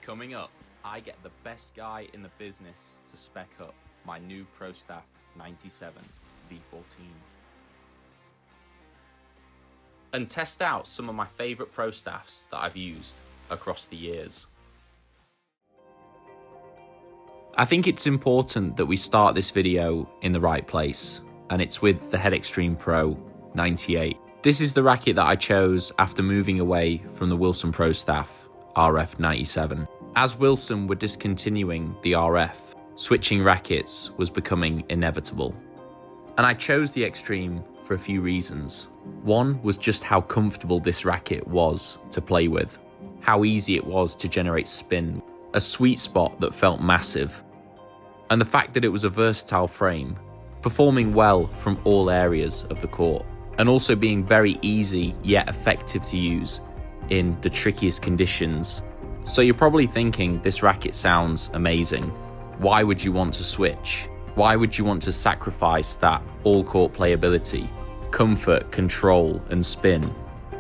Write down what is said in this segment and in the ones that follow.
Coming up, I get the best guy in the business to spec up my new Pro Staff 97 V14. And test out some of my favourite Pro Staffs that I've used across the years. I think it's important that we start this video in the right place, and it's with the Head Extreme Pro 98. This is the racket that I chose after moving away from the Wilson Pro Staff RF 97. As Wilson were discontinuing the RF, switching rackets was becoming inevitable. And I chose the Extreme for a few reasons. One was just how comfortable this racket was to play with, how easy it was to generate spin, a sweet spot that felt massive, and the fact that it was a versatile frame, performing well from all areas of the court, and also being very easy yet effective to use in the trickiest conditions. So you're probably thinking, this racket sounds amazing. Why would you want to switch? Why would you want to sacrifice that all-court playability, comfort, control, and spin?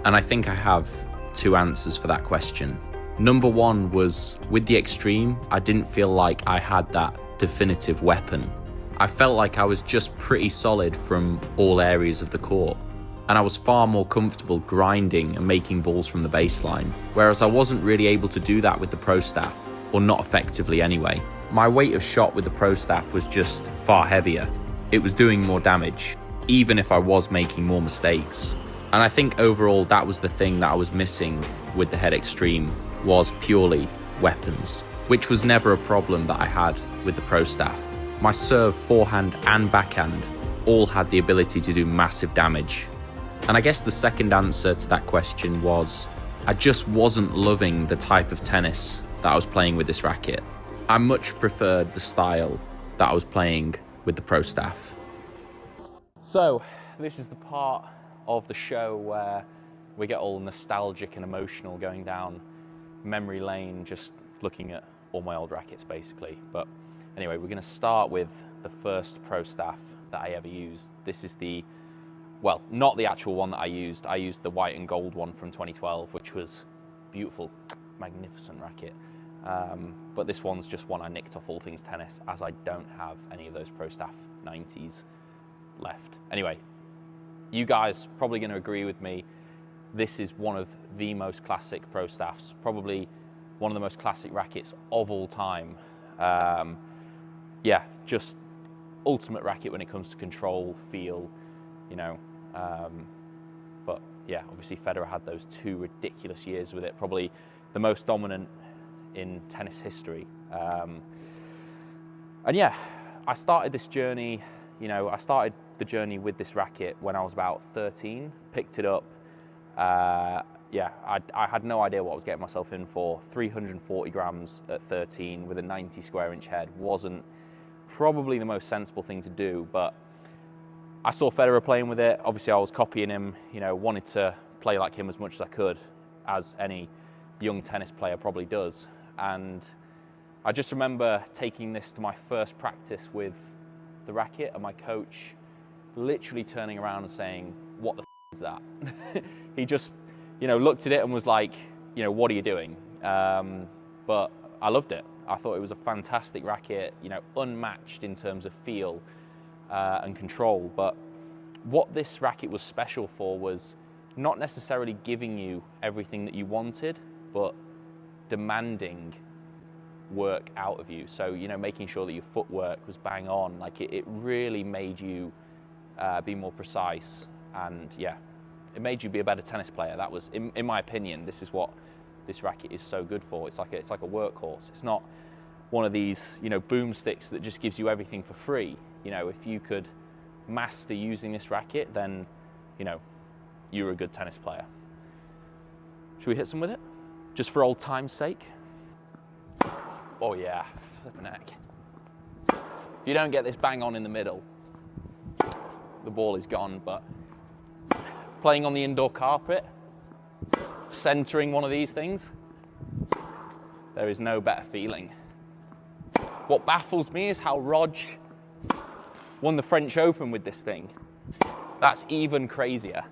And I think I have two answers for that question. Number one was, with the Extreme, I didn't feel like I had that definitive weapon. I felt like I was just pretty solid from all areas of the court, and I was far more comfortable grinding and making balls from the baseline, whereas I wasn't really able to do that with the Pro Staff, or not effectively anyway. My weight of shot with the Pro Staff was just far heavier. It was doing more damage, even if I was making more mistakes. And I think overall that was the thing that I was missing with the Head Extreme, was purely weapons, which was never a problem that I had with the Pro Staff. My serve, forehand and backhand all had the ability to do massive damage. And I guess the second answer to that question was, I just wasn't loving the type of tennis that I was playing with this racket. I much preferred the style that I was playing with the Pro Staff. So this is the part of the show where we get all nostalgic and emotional, going down memory lane, just looking at all my old rackets basically. But anyway, we're going to start with the first Pro Staff that I ever used. This is the, well, not the actual one that I used. I used the white and gold one from 2012, which was beautiful, magnificent racket. But this one's just one I nicked off All Things Tennis, as I don't have any of those Pro Staff 90s left. Anyway, you guys probably going to agree with me. This is one of the most classic Pro Staffs, probably one of the most classic rackets of all time. Yeah, just ultimate racket when it comes to control, feel, you know. But yeah, obviously Federer had those 2 ridiculous years with it, probably the most dominant in tennis history. And yeah, I started this journey, you know, I started the journey with this racket when I was about 13, picked it up. Yeah, I had no idea what I was getting myself in for. 340 grams at 13 with a 90 square inch head wasn't probably the most sensible thing to do, but I saw Federer playing with it. Obviously I was copying him, you know, wanted to play like him as much as I could, as any young tennis player probably does. And I just remember taking this to my first practice with the racket, and my coach literally turning around and saying, "What the f is that?" He just, you know, looked at it and was like, you know, "What are you doing?" But I loved it. I thought it was a fantastic racket, you know, unmatched in terms of feel and control. But what this racket was special for was not necessarily giving you everything that you wanted, but demanding work out of you. So, you know, making sure that your footwork was bang on. Like it really made you be more precise, and yeah, it made you be a better tennis player. That was, in my opinion, this is what this racket is so good for. It's like a workhorse. It's not one of these, you know, boomsticks that just gives you everything for free. You know, if you could master using this racket, then, you know, you're a good tennis player. Should we hit some with it? Just for old time's sake? Oh yeah, flipping heck. If you don't get this bang on in the middle, the ball is gone. But playing on the indoor carpet, centering one of these things, there is no better feeling. What baffles me is how Rog won the French Open with this thing. That's even crazier.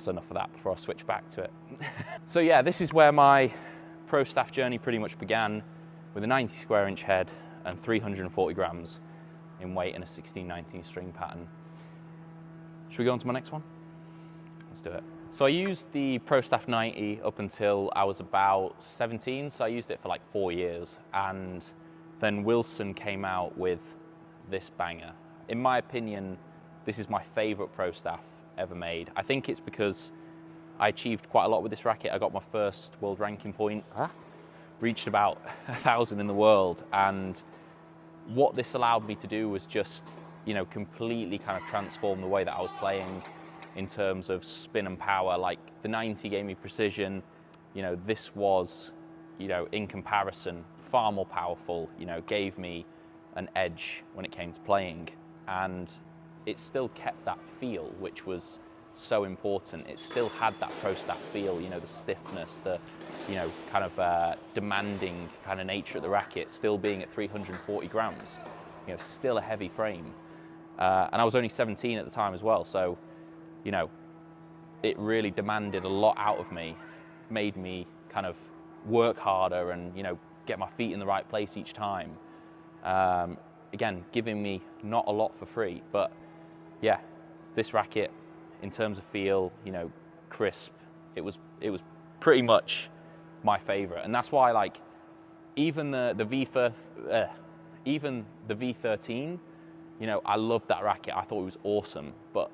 that's enough of that before I switch back to it. So yeah, this is where my Pro Staff journey pretty much began, with a 90 square inch head and 340 grams in weight and a 16-19 string pattern. Should we go on to my next one? Let's do it. So I used the Pro Staff 90 up until I was about 17, so I used it for like 4 years, and then Wilson came out with this banger. In my opinion, this is my favorite Pro Staff ever made. I think it's because I achieved quite a lot with this racket. I got my first world ranking point, reached about 1,000 in the world, and what this allowed me to do was just, you know, completely kind of transform the way that I was playing in terms of spin and power. Like the 90 gave me precision, you know, this was, you know, in comparison, far more powerful, you know, gave me an edge when it came to playing, and it still kept that feel, which was so important. It still had that Pro Staff feel, you know, the stiffness, the, you know, kind of demanding kind of nature of the racket, still being at 340 grams, you know, still a heavy frame. And I was only 17 at the time as well, so, you know, it really demanded a lot out of me, made me kind of work harder and, you know, get my feet in the right place each time. Again, giving me not a lot for free, but yeah, this racket, in terms of feel, you know, crisp, it was pretty much my favorite. And that's why, like, even the V13, you know, I loved that racket. I thought it was awesome, but,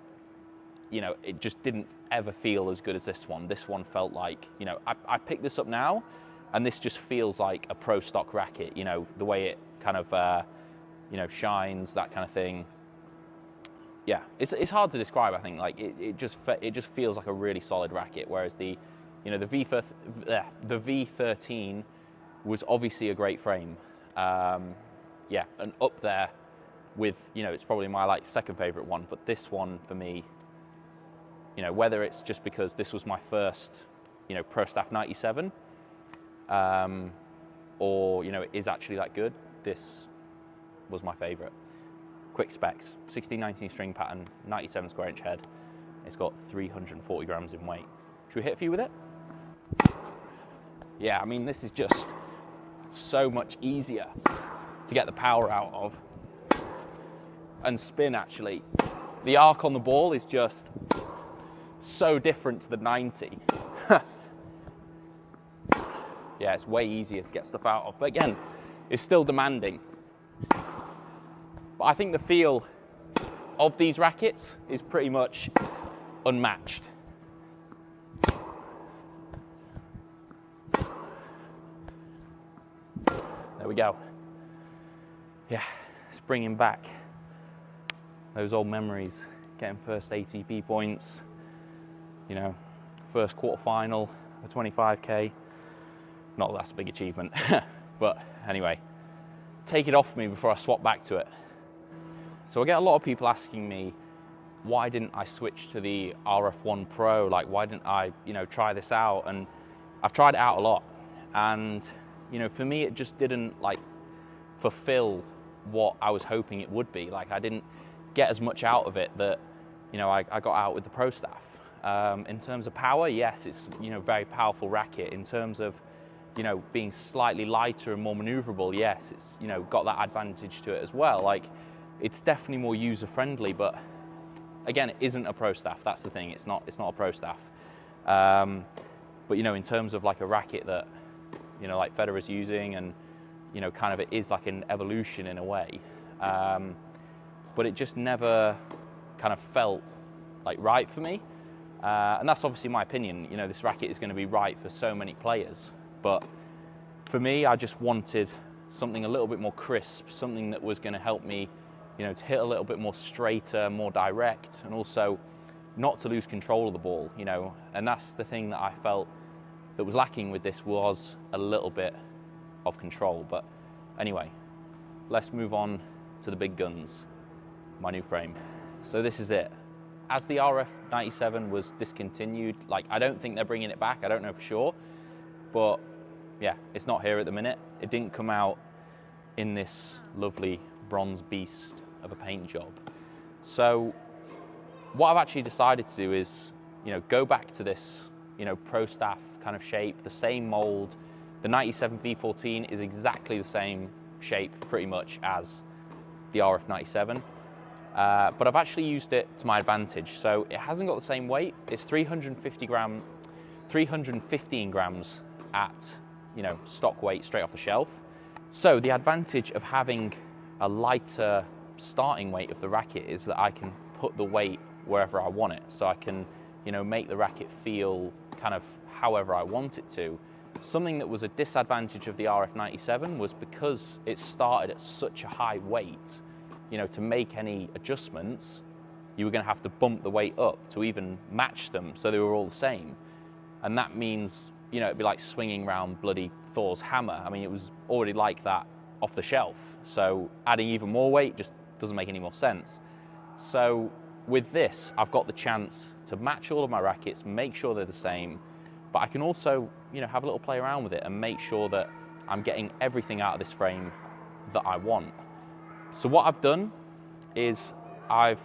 you know, it just didn't ever feel as good as this one. This one felt like, you know, I picked this up now, and this just feels like a pro stock racket, you know, the way it kind of, you know, shines, that kind of thing. Yeah, it's hard to describe, I think. Like, it just feels like a really solid racket, whereas the, you know, the V13 was obviously a great frame. Yeah, and up there with, you know, it's probably my like second favorite one, but this one for me, you know, whether it's just because this was my first, you know, Pro Staff 97, or, you know, it is actually that good, this was my favorite. Quick specs, 16-19 string pattern, 97 square inch head. It's got 340 grams in weight. Should we hit a few with it? Yeah, I mean, this is just so much easier to get the power out of and spin, actually. The arc on the ball is just so different to the 90. Yeah, it's way easier to get stuff out of, but again, it's still demanding. But I think the feel of these rackets is pretty much unmatched. There we go. Yeah, it's bringing back those old memories, getting first ATP points, you know, first quarterfinal of 25K. Not that that's a big achievement, but anyway, take it off me before I swap back to it. So I get a lot of people asking me, why didn't I switch to the RF1 Pro? Like, why didn't I, you know, try this out? And I've tried it out a lot, and, you know, for me, it just didn't like fulfill what I was hoping it would be. Like, I didn't get as much out of it that, you know, I got out with the Pro Staff. In terms of power, yes, it's, you know, very powerful racket. In terms of, you know, being slightly lighter and more maneuverable, yes, it's, you know, got that advantage to it as well. Like, it's definitely more user-friendly, but again, it isn't a Pro Staff. That's the thing. It's not a Pro Staff. But, you know, in terms of like a racket that, you know, like Federer's using, and, you know, kind of it is like an evolution in a way. But it just never kind of felt like right for me. And that's obviously my opinion. You know, this racket is going to be right for so many players. But for me, I just wanted something a little bit more crisp, something that was going to help me, you know, to hit a little bit more straighter, more direct, and also not to lose control of the ball, you know. And that's the thing that I felt that was lacking with this, was a little bit of control. But anyway, let's move on to the big guns, my new frame. So this is it. As the RF 97 was discontinued, like, I don't think they're bringing it back, I don't know for sure, but yeah, it's not here at the minute. It didn't come out in this lovely bronze beast of a paint job. So what I've actually decided to do is go back to this, Pro Staff kind of shape, the same mold. The 97 V14 is exactly the same shape pretty much as the RF 97. But I've actually used it to my advantage. So it hasn't got the same weight. It's 315 grams at, stock weight straight off the shelf. So the advantage of having a lighter starting weight of the racket is that I can put the weight wherever I want it. So I can, make the racket feel kind of however I want it to. Something that was a disadvantage of the RF 97 was because it started at such a high weight, to make any adjustments, you were going to have to bump the weight up to even match them so they were all the same. And that means, it'd be like swinging around bloody Thor's hammer. I mean, it was already like that off the shelf. So adding even more weight just doesn't make any more sense. So with this, I've got the chance to match all of my rackets, make sure they're the same, but I can also, have a little play around with it and make sure that I'm getting everything out of this frame that I want. So what I've done is I've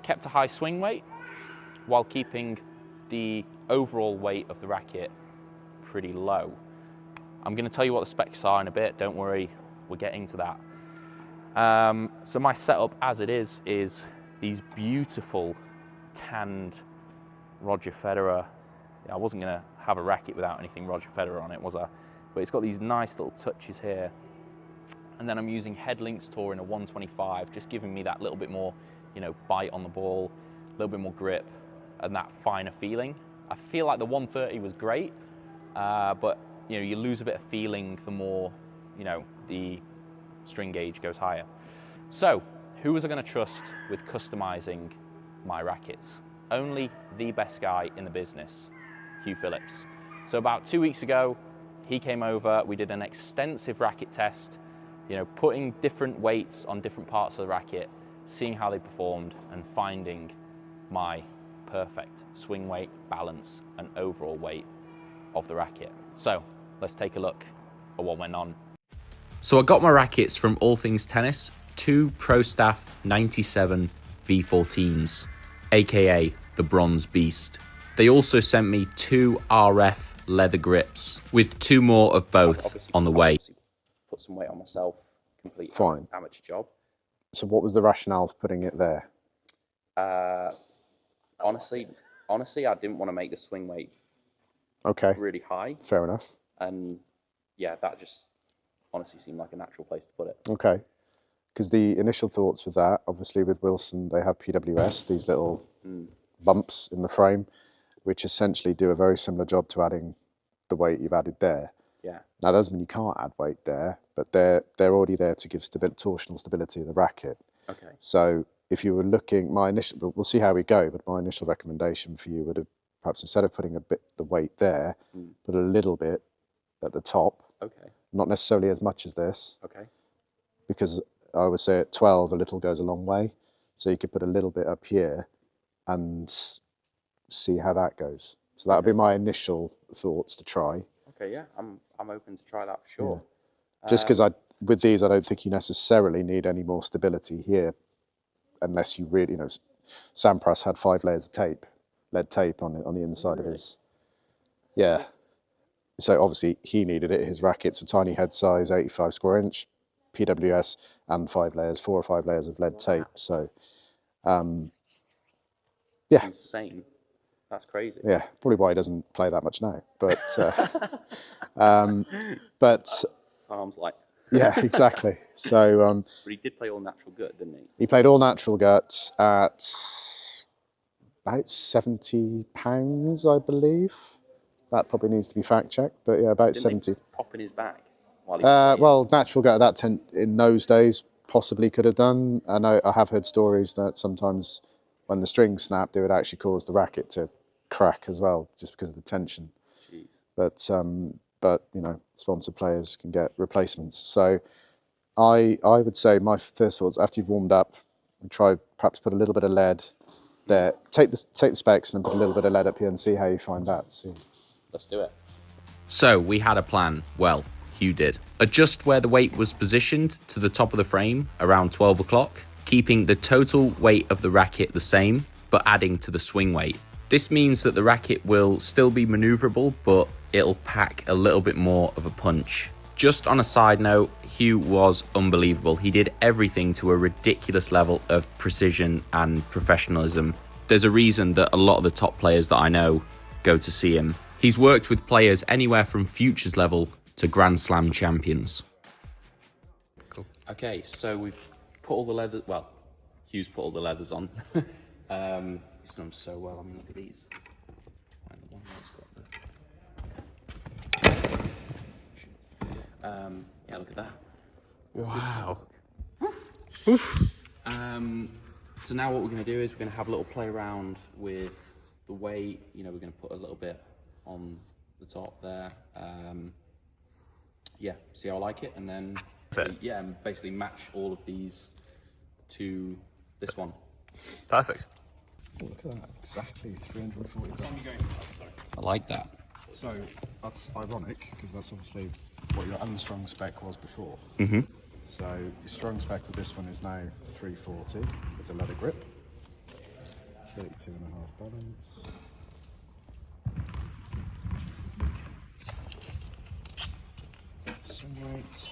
kept a high swing weight while keeping the overall weight of the racket pretty low. I'm going to tell you what the specs are in a bit, don't worry, we're getting to that. So my setup as it is these beautiful tanned Roger Federer. I wasn't going to have a racket without anything Roger Federer on it, was I? But it's got these nice little touches here. And then I'm using Headlinks Tour in a 125, just giving me that little bit more, bite on the ball, a little bit more grip, and that finer feeling. I feel like the 130 was great, but you lose a bit of feeling the more, the string gauge goes higher. So, who was I going to trust with customizing my rackets? Only the best guy in the business, Huw Phillips. So about 2 weeks ago, he came over, we did an extensive racket test, putting different weights on different parts of the racket, seeing how they performed, and finding my perfect swing weight, balance, and overall weight of the racket. So let's take a look at what went on. So I got my rackets from All Things Tennis, 2 Pro Staff 97 V14s, aka the Bronze Beast. They also sent me 2 RF leather grips with 2 more of both on the way. Put some weight on myself, complete Fine. amateur job. So what was the rationale for putting it there? Honestly, I didn't want to make the swing weight really high. Fair enough. And yeah, that just honestly seemed like a natural place to put it. Okay. Because the initial thoughts with that, obviously with Wilson, they have PWS, these little bumps in the frame, which essentially do a very similar job to adding the weight you've added there. Yeah. Now, that doesn't mean you can't add weight there, but they're already there to give torsional stability of the racket. Okay. So if you were looking, we'll see how we go, but my initial recommendation for you would have perhaps instead of putting the weight there, put a little bit at the top. Okay. Not necessarily as much as this. Okay. Because I would say at 12, a little goes a long way. So you could put a little bit up here and see how that goes. So that would be my initial thoughts to try. Okay, yeah, I'm open to try that for sure. Yeah. Just because with these, I don't think you necessarily need any more stability here, unless you really, Sampras had 5 layers of tape, lead tape on the inside of his. Yeah. So obviously he needed it. His rackets were tiny head size, 85 square inch, PWS, and 4 or 5 layers of lead tape. So, yeah. Insane. That's crazy. Yeah, probably why he doesn't play that much now. But, His arms like. Yeah, exactly. So, but he did play all natural gut, didn't he? He played all natural gut at about £70, I believe. That probably needs to be fact checked, but yeah, about 70. Pop in his back while he was well, natural gut at that in those days possibly could have done. I know I have heard stories that sometimes when the strings snap, they would actually cause the racket to crack as well, just because of the tension. Jeez. But sponsored players can get replacements. So I would say my first thoughts after you've warmed up, and try perhaps put a little bit of lead there. Take the specs and then put a little bit of lead up here and see how you find that. See. Let's do it. So we had a plan. Well, Huw did. Adjust where the weight was positioned to the top of the frame around 12 o'clock, keeping the total weight of the racket the same, but adding to the swing weight. This means that the racket will still be maneuverable, but it'll pack a little bit more of a punch. Just on a side note, Huw was unbelievable. He did everything to a ridiculous level of precision and professionalism. There's a reason that a lot of the top players that I know go to see him. He's worked with players anywhere from futures level to Grand Slam champions. Cool. Okay, so we've put all the leathers, well, Huw's put all the leathers on. He's done so well. I mean, look at these. Find the one that's got the... yeah, look at that. Wow. So now what we're going to do is we're going to have a little play around with the weight. You know, we're going to put a little bit on the top there. Yeah, see how I like it, and then yeah, and basically match all of these to this one. Perfect. Oh, look at that, exactly 340 grams. I like that. So that's ironic, because that's obviously what your unstrung spec was before. So your strung spec with this one is now 340 with the leather grip, 32.5 balance. Swing weight.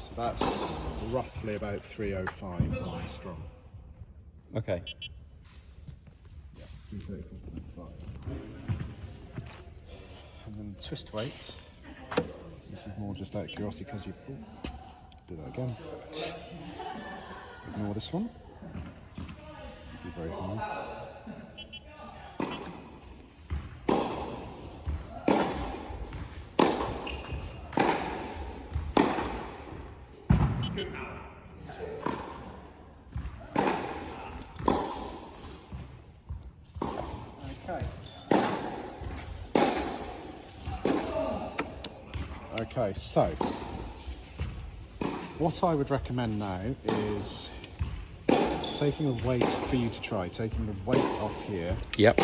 So that's roughly about 305 on strong. Okay. Yeah, 334.5. And then twist weight. This is more just out of curiosity because you do that again. Ignore this one. Be very high. Okay, so what I would recommend now is taking a weight for you to try, taking the weight off here. Yep.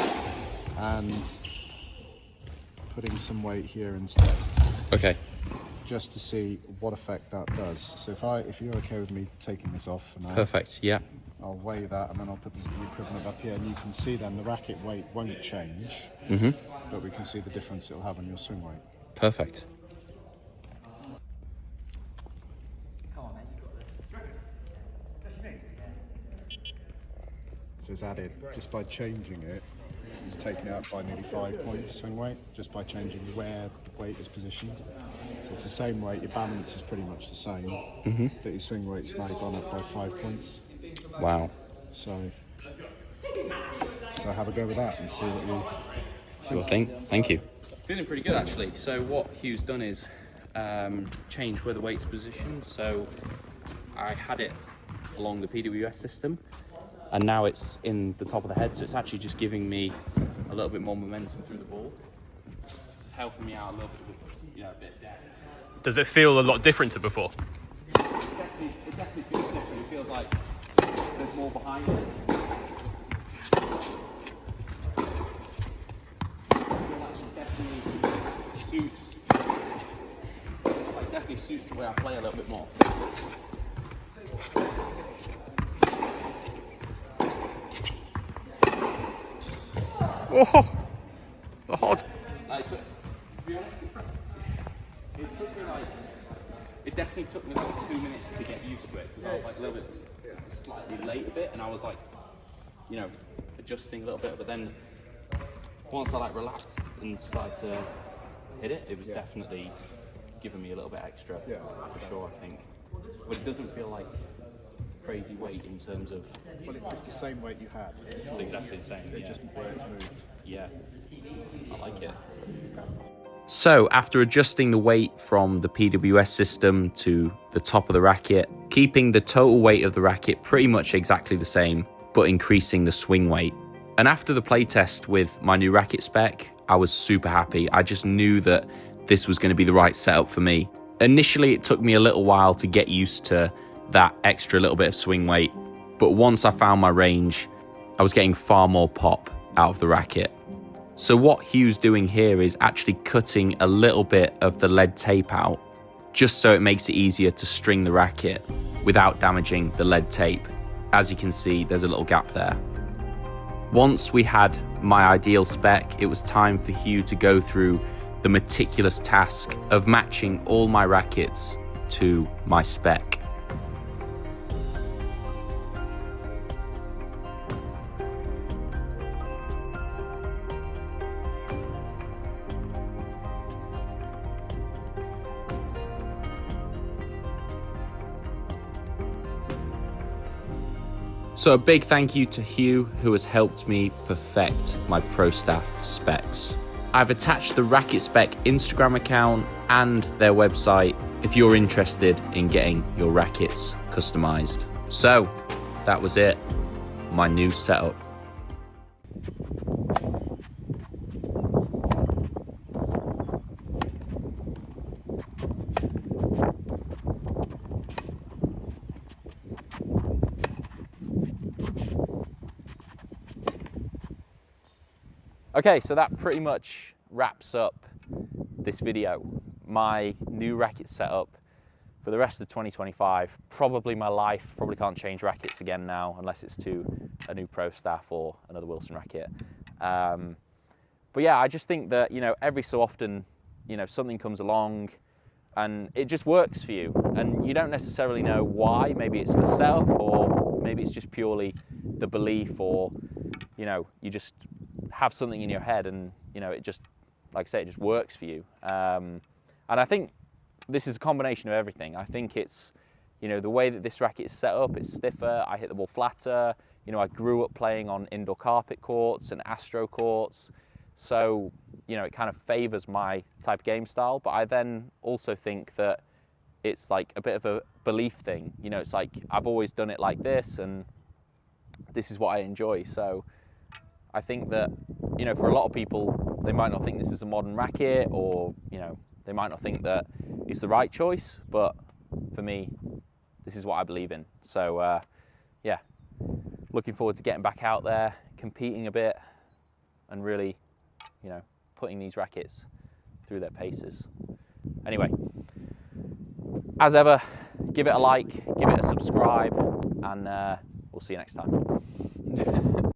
And putting some weight here instead. Okay. Just to see what effect that does. So if you're okay with me taking this off for now. Perfect. Yeah. I'll weigh that and then I'll put the equivalent up here, and you can see then the racket weight won't change, but we can see the difference it'll have on your swing weight. Perfect. So it's added, just by changing it, it's taken it up by nearly 5 points swing weight, just by changing where the weight is positioned. So it's the same weight, your balance is pretty much the same, but your swing weight's now gone up by 5 points. Wow. So have a go with that and see what you Sure thing. Thank you. Feeling pretty good actually. So what Huw's done is change where the weight's positioned. So I had it along the PWS system, and now it's in the top of the head, so it's actually just giving me a little bit more momentum through the ball. It's helping me out a little bit with, you know, a bit of depth. Does it feel a lot different to before? It definitely feels different. It feels like there's more behind it. I feel like it definitely suits the way I play a little bit more. Oh, hard. To be honest, it definitely took me like 2 minutes to get used to it, because I was like a little bit slightly late a bit, and I was like, you know, adjusting a little bit, but then once I like relaxed and started to hit it, it was definitely giving me a little bit extra, for sure, I think. But it doesn't feel like crazy weight in terms of... Well, it's the same weight you had. It's exactly the same, It just where it's moved. Yeah, I like it. So after adjusting the weight from the PWS system to the top of the racket, keeping the total weight of the racket pretty much exactly the same, but increasing the swing weight. And after the playtest with my new Racket Spec, I was super happy. I just knew that this was going to be the right setup for me. Initially, it took me a little while to get used to that extra little bit of swing weight, But once I found my range, I was getting far more pop out of the racket. So what Huw's doing here is actually cutting a little bit of the lead tape out, just so it makes it easier to string the racket without damaging the lead tape. As you can see, there's a little gap there. Once we had my ideal spec, it was time for Huw to go through the meticulous task of matching all my rackets to my spec. So a big thank you to Huw, who has helped me perfect my Pro Staff specs. I've attached the Racket Spec Instagram account and their website if you're interested in getting your rackets customized. So that was it, my new setup. Okay, so that pretty much wraps up this video. My new racket setup for the rest of 2025. Probably my life, probably can't change rackets again now unless it's to a new Pro Staff or another Wilson racket. But yeah, I just think that, you know, every so often, you know, something comes along and it just works for you. And you don't necessarily know why. Maybe it's the setup, or maybe it's just purely the belief, or, you know, you just have something in your head and, you know, it just, like I say, it just works for you. And I think this is a combination of everything. I think it's, you know, the way that this racket is set up, it's stiffer, I hit the ball flatter. You know, I grew up playing on indoor carpet courts and Astro courts. So, you know, it kind of favors my type of game style. But I then also think that it's like a bit of a belief thing. You know, it's like I've always done it like this and this is what I enjoy. So I think that, you know, for a lot of people, they might not think this is a modern racket, or, you know, they might not think that it's the right choice, but for me, this is what I believe in. So, yeah, looking forward to getting back out there, competing a bit, and really, you know, putting these rackets through their paces. Anyway, as ever, give it a like, give it a subscribe, and we'll see you next time.